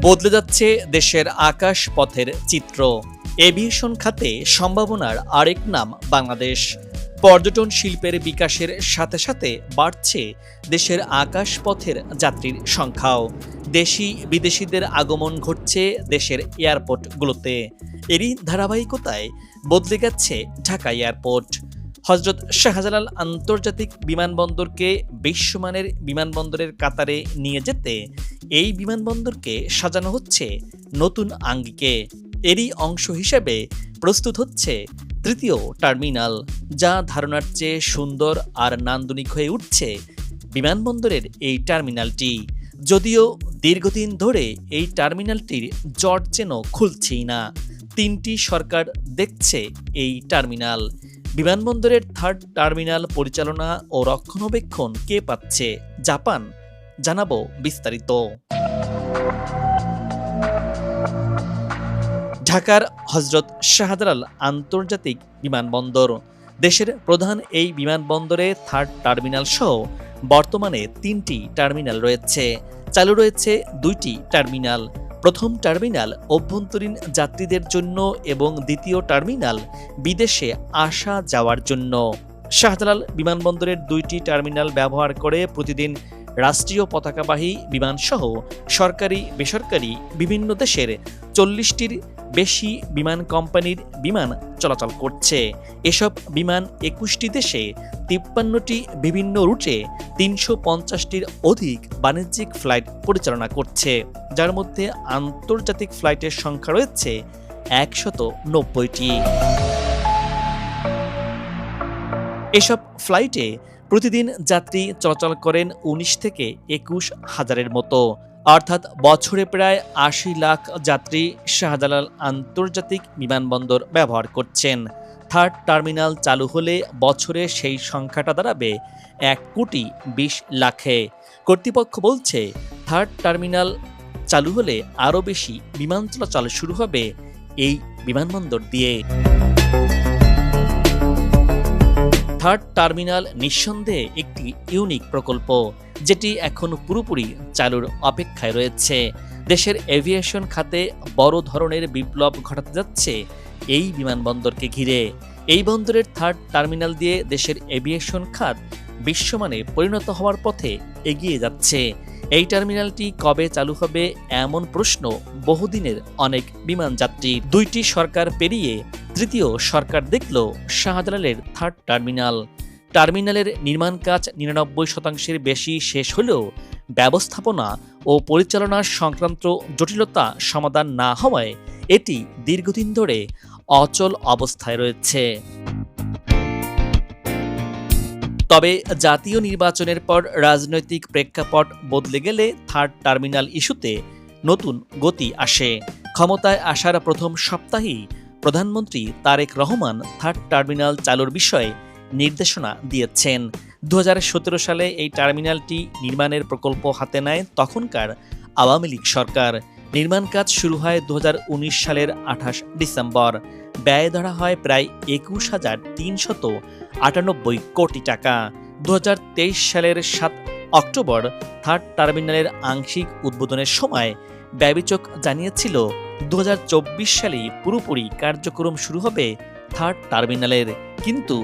বদলে যাচ্ছে দেশের আকাশ পথের চিত্র। এভিয়েশন খাতে সম্ভাবনার আরেক নাম বাংলাদেশ। পর্যটন শিল্পের বিকাশের সাথে সাথে বাড়ছে দেশের আকাশপথের যাত্রীর সংখ্যাও। দেশি বিদেশিদের আগমন ঘটছে দেশের এয়ারপোর্টগুলোতে। এরই ধারাবাহিকতায় বদলে গেছে ঢাকা এয়ারপোর্ট। হজরত শাহজালাল আন্তর্জাতিক বিমানবন্দরকে বিশ্বমানের বিমানবন্দরের কাতারে নিয়ে যেতে এই বিমানবন্দরকে সাজানো হচ্ছে নতুন আঙ্গিকে। এরই অংশ হিসেবে প্রস্তুত হচ্ছে তৃতীয় টার্মিনাল, যা ধারণার চেয়ে সুন্দর আর নান্দনিক হয়ে উঠছে বিমানবন্দরের এই টার্মিনালটি। যদিও দীর্ঘদিন ধরে এই টার্মিনালটির জট যেন খুলছেই না। 3টি সরকার দেখছে এই টার্মিনাল। বিমানবন্দরের থার্ড টার্মিনাল পরিচালনা ও রক্ষণাবেক্ষণ কে পাচ্ছে? জাপান। জানাবো বিস্তারিত। ঢাকার হজরত শাহজালাল আন্তর্জাতিক বিমানবন্দর দেশের প্রধান। এই বিমানবন্দরে থার্ড টার্মিনাল সহ বর্তমানে 3টি টার্মিনাল রয়েছে। চালু রয়েছে 2টি টার্মিনাল। প্রথম টার্মিনাল অভ্যন্তরীণ যাত্রীদের জন্য এবং দ্বিতীয় টার্মিনাল বিদেশে আসা যাওয়ার জন্য। শাহজালাল বিমানবন্দরের 2টি টার্মিনাল ব্যবহার করে প্রতিদিন রাষ্ট্রীয় পতাকাবাহী বিমানসহ সরকারি বেসরকারি বিভিন্ন দেশের 40টির বেশি বিমান কোম্পানির বিমান চলাচল করছে। এসব বিমান 21টি দেশে 53টি বিভিন্ন রুটে 350টির অধিক বাণিজ্যিক ফ্লাইট পরিচালনা করছে, যার মধ্যে আন্তর্জাতিক ফ্লাইটের সংখ্যা রয়েছে 190টি। এসব ফ্লাইটে প্রতিদিন যাত্রী চলাচল করেন 19 থেকে 21 হাজারের মতো, অর্থাৎ বছরে প্রায় 80 লাখ যাত্রী শাহজালাল আন্তর্জাতিক বিমানবন্দর ব্যবহার করছেন। থার্ড টার্মিনাল চালু হলে বছরে সেই সংখ্যাটা দাঁড়াবে 1,20,00,000-এ। কর্তৃপক্ষ বলছে, থার্ড টার্মিনাল চালু হলে আরও বেশি বিমান চলাচল শুরু হবে এই বিমানবন্দর দিয়ে। থার্ড টার্মিনাল নিঃসন্দেহে একটি ইউনিক প্রকল্প, যেটি এখন পুরোপুরি চালুর অপেক্ষায় রয়েছে। দেশের এভিয়েশন খাতে বড় ধরনের বিপ্লব ঘটাতে যাচ্ছে এই বিমানবন্দরকে ঘিরে। এই বন্দরের থার্ড টার্মিনাল দিয়ে দেশের এভিয়েশন খাত বিশ্বমানে পরিণত হওয়ার পথে এগিয়ে যাচ্ছে। এই টার্মিনালটি কবে চালু হবে এমন প্রশ্ন বহুদিনের অনেক বিমান যাত্রী। 2টি সরকার পেরিয়ে তৃতীয় সরকার দেখল শাহজালালের থার্ড টার্মিনাল। টার্মিনালের নির্মাণ কাজ 99% বেশি শেষ হলেও ব্যবস্থাপনা ও পরিচালনা সংক্রান্ত জটিলতা সমাধান না হওয়ায় এটি দীর্ঘদিন ধরে অচল অবস্থায় রয়েছে। তবে জাতীয় নির্বাচনের পর রাজনৈতিক প্রেক্ষাপট বদলে গেলে থার্ড টার্মিনাল ইস্যুতে নতুন গতি আসে। ক্ষমতায় আসার প্রথম সপ্তাহেই প্রধানমন্ত্রী তারেক রহমান থার্ড টার্মিনাল চালুর বিষয়ে নির্দেশনা দিয়েছেন। 2017 সালে এই টার্মিনালটি নির্মাণের প্রকল্প হাতে নেয় তখনকার আওয়ামী লীগ সরকার। নির্মাণ কাজ শুরু হয় 2019 সালের 28 ডিসেম্বর। ব্যয় ধরা হয় প্রায় 21,398 কোটি টাকা। 2023 সালের 7 অক্টোবর থার্ড টার্মিনালের আংশিক উদ্বোধনের সময় ব্যয়বিচক জানিয়েছিল 2024 সালেই পুরোপুরি কার্যক্রম শুরু হবে থার্ড টার্মিনালের, কিন্তু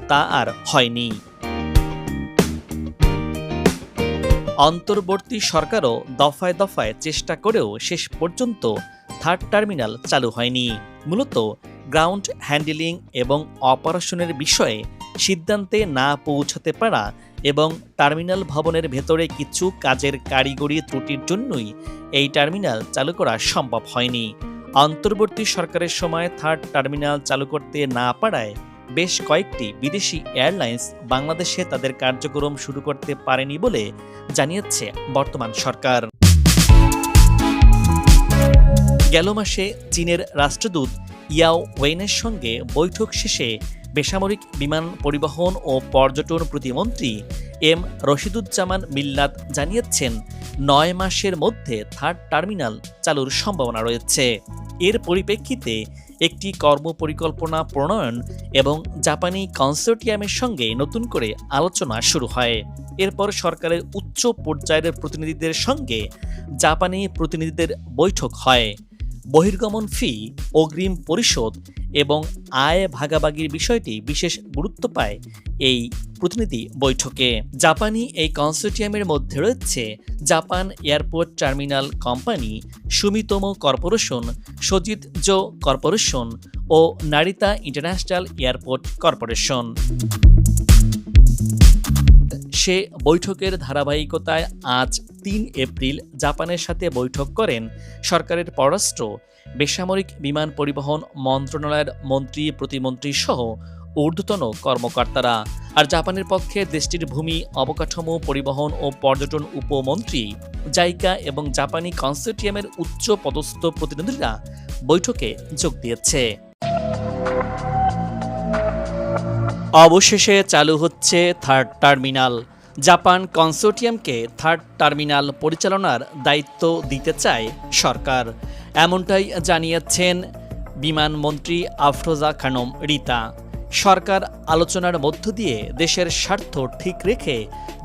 তা আর হয়নি। অন্তর্বর্তী সরকারও দফায় দফায় চেষ্টা করেও শেষ পর্যন্ত থার্ড টার্মিনাল চালু হয়নি। মূলত গ্রাউন্ড হ্যান্ডলিং এবং অপারেশনের বিষয়ে সিদ্ধান্তে না পৌঁছাতে পারা এবং টার্মিনাল ভবনের ভেতরে কিছু কাজের কারিগরি ত্রুটির জন্যই এই টার্মিনাল চালু করা সম্ভব হয়নি। অন্তর্বর্তী সরকারের সময় থার্ড টার্মিনাল চালু করতে না পারায় বেশ কয়েকটি বিদেশি এয়ারলাইন্স বাংলাদেশে তাদের কার্যক্রম শুরু করতে পারেনি বলে জানিয়েছে বর্তমান সরকার। গেল মাসে চীনের রাষ্ট্রদূত ইয়াও ওয়েনের সঙ্গে বৈঠক শেষে বেসামরিক বিমান পরিবহন ও পর্যটন প্রতিমন্ত্রী এম রশিদুজ্জামান মিল্লাত জানিয়েছেন 9 মাসের মধ্যে থার্ড টার্মিনাল চালুর সম্ভাবনা রয়েছে। এর পরিপ্রেক্ষিতে একটি কর্মপরিকল্পনা প্রণয়ন এবং জাপানি কনসোর্টিয়ামের সঙ্গে নতুন করে আলোচনা শুরু হয়। এরপর সরকারের উচ্চ পর্যায়ের প্রতিনিধিদের সঙ্গে জাপানি প্রতিনিধিদের বৈঠক হয়। বহির্গমন ফি, অগ্রিম পরিশোধ এবং আয় ভাগাভাগির বিষয়টি বিশেষ গুরুত্ব পায় এই প্রতিনিধি বৈঠকে। জাপানি এই কনসোর্টিয়ামের মধ্যে রয়েছে Japan airport terminal company, Sumitomo corporation, Sojitz corporation ও নারিতা ইন্টারন্যাশনাল এয়ারপোর্ট কর্পোরেশন। সে বৈঠকের ধারাবাহিকতায় আজ ৩ এপ্রিল জাপানের সাথে বৈঠক করেন সরকারের পররাষ্ট্র, বেসামরিক বিমান পরিবহন মন্ত্রণালয়ের মন্ত্রী, প্রতিমন্ত্রী সহ ঊর্ধ্বতন কর্মকর্তারা। আর জাপানের পক্ষে দেশটির ভূমি, অবকাঠামো, পরিবহন ও পর্যটন উপমন্ত্রী, জাইকা এবং জাপানি কনসোর্টিয়ামের উচ্চ পদস্থ প্রতিনিধিরা বৈঠকে যোগ দিয়েছে। অবশেষে চালু হচ্ছে থার্ড টার্মিনাল। জাপান কনসোর্টিয়ামকে থার্ড টার্মিনাল পরিচালনার দায়িত্ব দিতে চায় সরকার, এমনটাই জানিয়েছেন বিমানমন্ত্রী আফরোজা খানম রিতা। সরকার আলোচনার মধ্য দিয়ে দেশের স্বার্থ ঠিক রেখে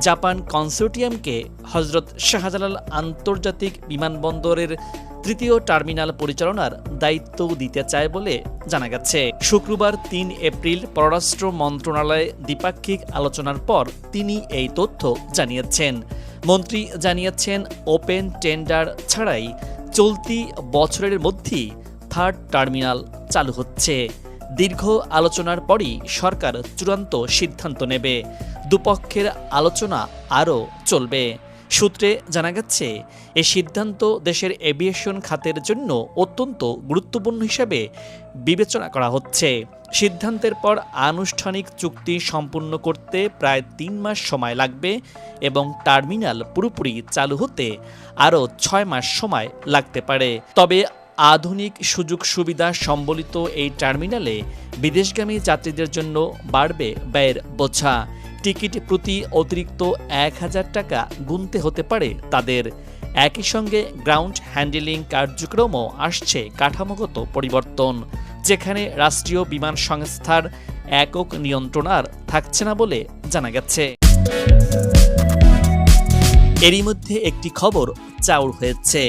জাপান কনসোর্টিয়ামকে হজরত শাহজালাল আন্তর্জাতিক বিমানবন্দরের তৃতীয় টার্মিনাল পরিচালনার দায়িত্ব দিতে চায় বলে জানা গেছে। শুক্রবার ৩ এপ্রিল পররাষ্ট্র মন্ত্রণালয়ে দ্বিপাক্ষিক আলোচনার পর তিনি এই তথ্য জানিয়েছেন। মন্ত্রী জানিয়েছেন, ওপেন টেন্ডার ছাড়াই চলতি বছরের মধ্যেই থার্ড টার্মিনাল চালু হচ্ছে। দীর্ঘ আলোচনার পরই সরকার চূড়ান্ত সিদ্ধান্ত নেবে। দুপক্ষের আলোচনা আরও চলবে। সূত্রে জানা গেছে, এই সিদ্ধান্ত দেশের এভিয়েশন খাতের জন্য অত্যন্ত গুরুত্বপূর্ণ হিসেবে বিবেচনা করা হচ্ছে। সিদ্ধান্তের পর আনুষ্ঠানিক চুক্তি সম্পূর্ণ করতে প্রায় ৩ মাস সময় লাগবে এবং টার্মিনাল পুরোপুরি চালু হতে আরও ৬ মাস সময় লাগতে পারে। তবে আধুনিক সুযোগ সুবিধা সম্বলিত এই টার্মিনালে বিদেশগামী যাত্রীদের জন্য বাড়বে ব্যয়ের বোঝা। টিকিট প্রতি অতিরিক্ত ১,০০০ টাকা গুনতে হতে পারে তাদের। একই সঙ্গে গ্রাউন্ড হ্যান্ডেলিং কার্যক্রমও আসছে কাঠামোগত পরিবর্তন, যেখানে রাষ্ট্রীয় বিমান সংস্থার একক নিয়ন্ত্রণ আর থাকছে না বলে জানা গেছে। এরই মধ্যে একটি খবর চাউর হয়েছে,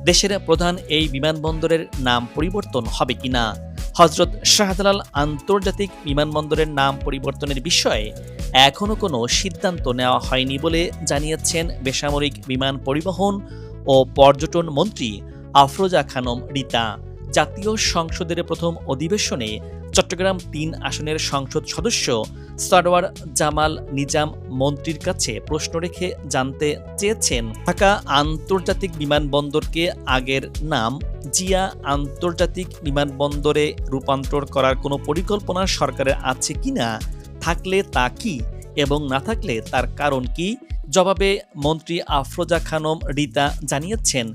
দেশের প্রধান এই বিমানবন্দরের নাম পরিবর্তন হবে কিনা। হজরত শাহজালাল আন্তর্জাতিক বিমানবন্দরের নাম পরিবর্তনের বিষয়ে এখনও কোনো সিদ্ধান্ত নেওয়া হয়নি বলে জানিয়েছেন বেসামরিক বিমান পরিবহন ও পর্যটন মন্ত্রী আফরোজা খানম রিতা। জাতীয় সংসদের প্রথম অধিবেশনে চট্টগ্রাম ৩ আসনের সংসদ সদস্য সরওয়ার জামাল নিজাম মন্ত্রীর কাছে প্রশ্ন রেখে জানতে চেয়েছেন, ঢাকা আন্তর্জাতিক বিমানবন্দরকে আগের নাম জিয়া আন্তর্জাতিক বিমানবন্দরে রূপান্তর করার কোনো পরিকল্পনা সরকারের আছে কিনা, থাকলে তা কি এবং না থাকলে তার কারণ কি। জবাবে মন্ত্রী আফরোজা খানম রিতা জানিয়েছেন,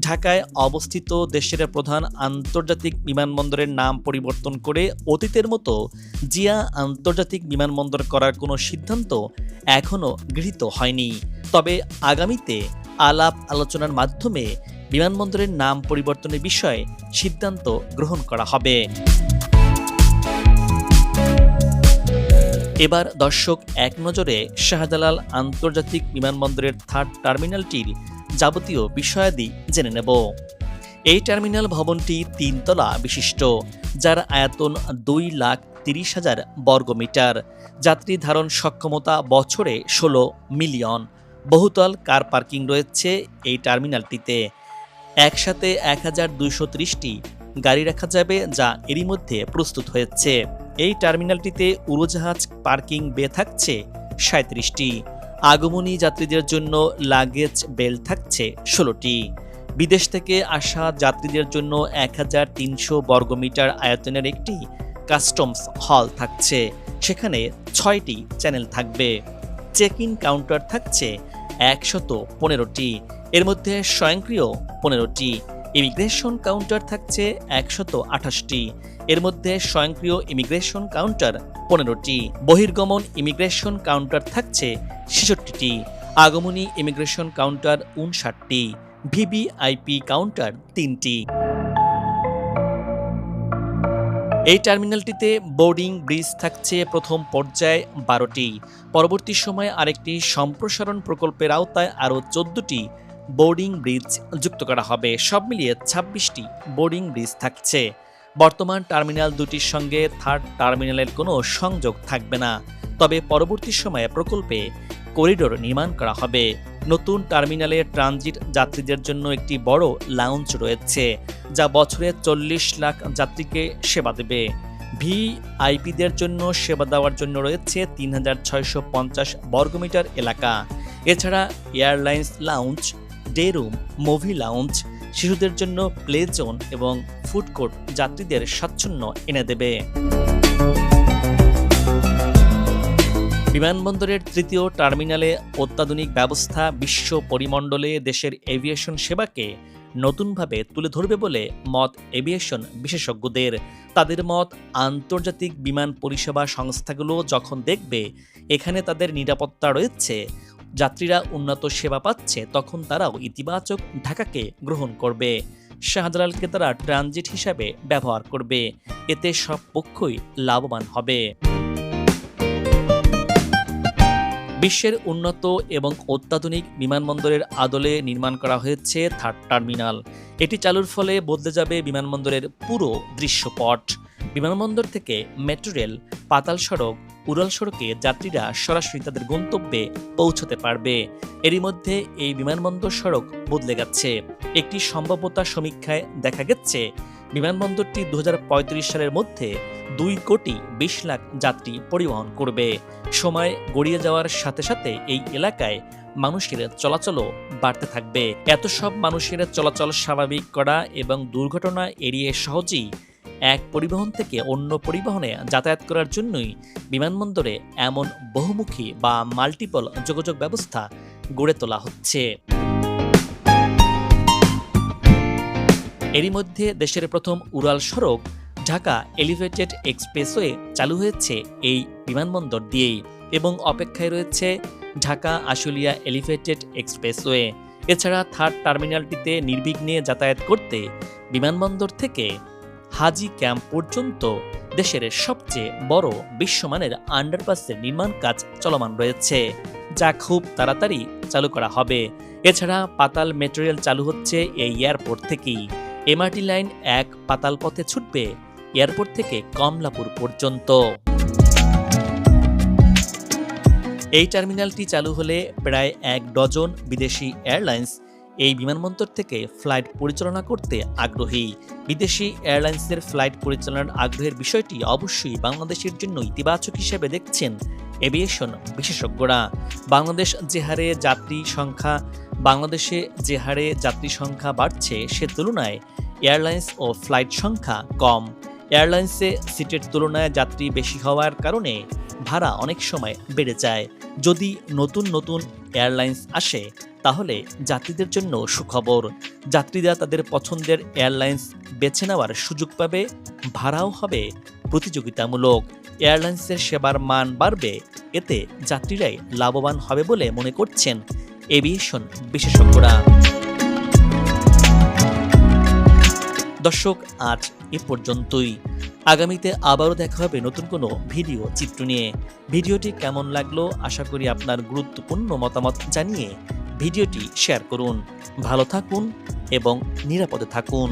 ঢাকায় অবস্থিত দেশের প্রধান আন্তর্জাতিক বিমানবন্দরের নাম পরিবর্তন করে অতীতের মতো জিয়া আন্তর্জাতিক বিমানবন্দর করার কোনো সিদ্ধান্ত এখনও গৃহীত হয়নি। তবে আগামীতে আলাপ আলোচনার মাধ্যমে বিমানবন্দরের নাম পরিবর্তনের বিষয়ে সিদ্ধান্ত গ্রহণ করা হবে। এবার দর্শক এক নজরে শাহজালাল আন্তর্জাতিক বিমানবন্দরের থার্ড টার্মিনালটির যাবতীয় বিষয়াদি জেনে নেব। এই টার্মিনাল ভবনটি ৩ তলা বিশিষ্ট, যার আয়তন 2,30,000 বর্গমিটার। যাত্রী ধারণ সক্ষমতা বছরে 16 মিলিয়ন। বহুতল কার পার্কিং রয়েছে এই টার্মিনালটিতে। একসাথে 1230টি গাড়ি রাখা যাবে, যা এরই মধ্যে প্রস্তুত হয়েছে। এই টার্মিনালটিতে উড়োজাহাজ পার্কিং বে থাকছে 37টি। আগমনী যাত্রীদের জন্য লাগেজ বেল্ট থাকছে 16টি। বিদেশ থেকে আসা যাত্রীদের জন্য 1300 বর্গমিটার আয়তনের একটি কাস্টমস হল থাকছে, সেখানে 6টি চ্যানেল থাকবে। চেক ইন কাউন্টার থাকছে 115টি, এর মধ্যে স্বয়ংক্রিয় 15টি। ইমিগ্রেশন কাউন্টার থাকছে 128টি, এর মধ্যে স্বয়ংক্রিয় ইমিগ্রেশন কাউন্টার 15টি। বহির্গমন ইমিগ্রেশন কাউন্টার থাকছে 66টি। আগমনী ইমিগ্রেশন কাউন্টার 59টি। ভিভিআইপি কাউন্টার 3টি। এই টার্মিনালটিতে বোর্ডিং ব্রিজ থাকছে প্রথম পর্যায়ে 12টি, পরবর্তী সময়ে আরেকটি সম্প্রসারণ প্রকল্পের আওতায় আরও 14টি বোর্ডিং ব্রিজ যুক্ত করা হবে। সব মিলিয়ে 26টি বোর্ডিং ব্রিজ থাকছে। বর্তমান টার্মিনাল দুটির সঙ্গে থার্ড টার্মিনালের কোনো সংযোগ থাকবে না, তবে পরবর্তী সময়ে প্রকল্পে করিডোর নির্মাণ করা হবে। নতুন টার্মিনালে ট্রানজিট যাত্রীদের জন্য একটি বড় লাউঞ্জ রয়েছে, যা বছরে 40 লাখ যাত্রীকে সেবা দেবে। ভিআইপিদের জন্য সেবা দেওয়ার জন্য রয়েছে 3650 বর্গমিটার এলাকা। এছাড়া airlines lounge, day room, movie lounge, শিশুদের জন্য প্লে জোন এবং ফুড কোর্ট যাত্রীদের স্বাচ্ছন্দ্য এনে দেবে। বিমানবন্দরের তৃতীয় টার্মিনালে অত্যাধুনিক ব্যবস্থা বিশ্ব পরিমণ্ডলে দেশের এভিয়েশন সেবাকে নতুনভাবে তুলে ধরবে বলে মত এভিয়েশন বিশেষজ্ঞদের। তাদের মত, আন্তর্জাতিক বিমান পরিষেবা সংস্থাগুলো যখন দেখবে এখানে তাদের নিরাপত্তা রয়েছে, যাত্রীরা উন্নত সেবা পাচ্ছে, তখন তারাও ইতিবাচক ঢাকাকে গ্রহণ করবে। শাহজালালকে তারা ট্রানজিট হিসাবে ব্যবহার করবে। এতে সব পক্ষই লাভবান হবে। বিশ্বের উন্নত এবং অত্যাধুনিক বিমানবন্দরের আদলে নির্মাণ করা হয়েছে থার্ড টার্মিনাল। এটি চালুর ফলে বদলে যাবে বিমানবন্দরের পুরো দৃশ্যপট। বিমানবন্দর থেকে মেট্রো রেল, পাতাল সড়ক, উড়াল সড়কে যাত্রীরা সরাসরি তাদের গন্তব্যে পৌঁছতে পারবে। এরই মধ্যে এই বিমানবন্দর সড়ক বদলে গেছে। একটি সম্ভাব্যতা সমীক্ষায় দেখা গেছে বিমানবন্দরটি 2035 সালের মধ্যে 2,20,00,000 যাত্রী পরিবহন করবে। সময় গড়িয়ে যাওয়ার সাথে সাথে এই এলাকায় মানুষের চলাচলও বাড়তে থাকবে। এত সব মানুষের চলাচল স্বাভাবিক করা এবং দুর্ঘটনা এড়িয়ে সহজেই এক পরিবহন থেকে অন্য পরিবহনে যাতায়াত করার জন্যই বিমানবন্দরে এমন বহুমুখী বা মাল্টিপল যোগাযোগ ব্যবস্থা গড়ে তোলা হচ্ছে। এরই মধ্যে দেশের প্রথম উড়াল সড়ক ঢাকা এলিভেটেড এক্সপ্রেসওয়ে চালু হয়েছে এই বিমানবন্দর দিয়েই, এবং অপেক্ষায় রয়েছে ঢাকা আশুলিয়া এলিভেটেড এক্সপ্রেসওয়ে। এছাড়া থার্ড টার্মিনালটিতে নির্বিঘ্নে যাতায়াত করতে বিমানবন্দর থেকে হাজি ক্যাম্প পর্যন্ত দেশের সবচেয়ে বড় বিশ্বমানের আন্ডারপাসের নির্মাণ কাজ চলমান রয়েছে, যা খুব তাড়াতাড়ি চালু করা হবে। এছাড়া পাতাল মেট্রো রেল চালু হচ্ছে এই এয়ারপোর্ট থেকেই। এমআরটি লাইন 1 পাতাল পথে ছুটবে এয়ারপোর্ট থেকে কমলাপুর পর্যন্ত। এই টার্মিনালটি চালু হলে প্রায় 1 ডজন বিদেশি এয়ারলাইন্স এই বিমানবন্দর থেকে ফ্লাইট পরিচালনা করতে আগ্রহী। বিদেশি এয়ারলাইন্সের ফ্লাইট পরিচালনার আগ্রহের বিষয়টি অবশ্যই বাংলাদেশের জন্য ইতিবাচক হিসেবে দেখছেন এভিয়েশন বিশেষজ্ঞরা। বাংলাদেশে যে হারে যাত্রী সংখ্যা বাড়ছে, সে তুলনায় এয়ারলাইন্স ও ফ্লাইট সংখ্যা কম। এয়ারলাইন্সে সিটের তুলনায় যাত্রী বেশি হওয়ার কারণে ভাড়া অনেক সময় বেড়ে যায়। যদি নতুন নতুন এয়ারলাইন্স আসে তাহলে যাত্রীদের জন্য সুখবর। যাত্রীরা তাদের পছন্দের এয়ারলাইন্স বেছে নেওয়ার সুযোগ পাবে, ভাড়াও হবে প্রতিযোগিতামূলক। এয়ারলাইন্সের সেবার মান বাড়বে, এতে যাত্রীরাই লাভবান হবে বলে মনে করছেন এভিয়েশন বিশেষজ্ঞরা। দর্শক, আজ এ পর্যন্তই। আগামীতে আবারও দেখা হবে নতুন কোনো ভিডিও চিত্র নিয়ে। ভিডিওটি কেমন লাগলো আশা করি আপনার গুরুত্বপূর্ণ মতামত জানিয়ে ভিডিওটি শেয়ার করুন। ভালো থাকুন এবং নিরাপদে থাকুন।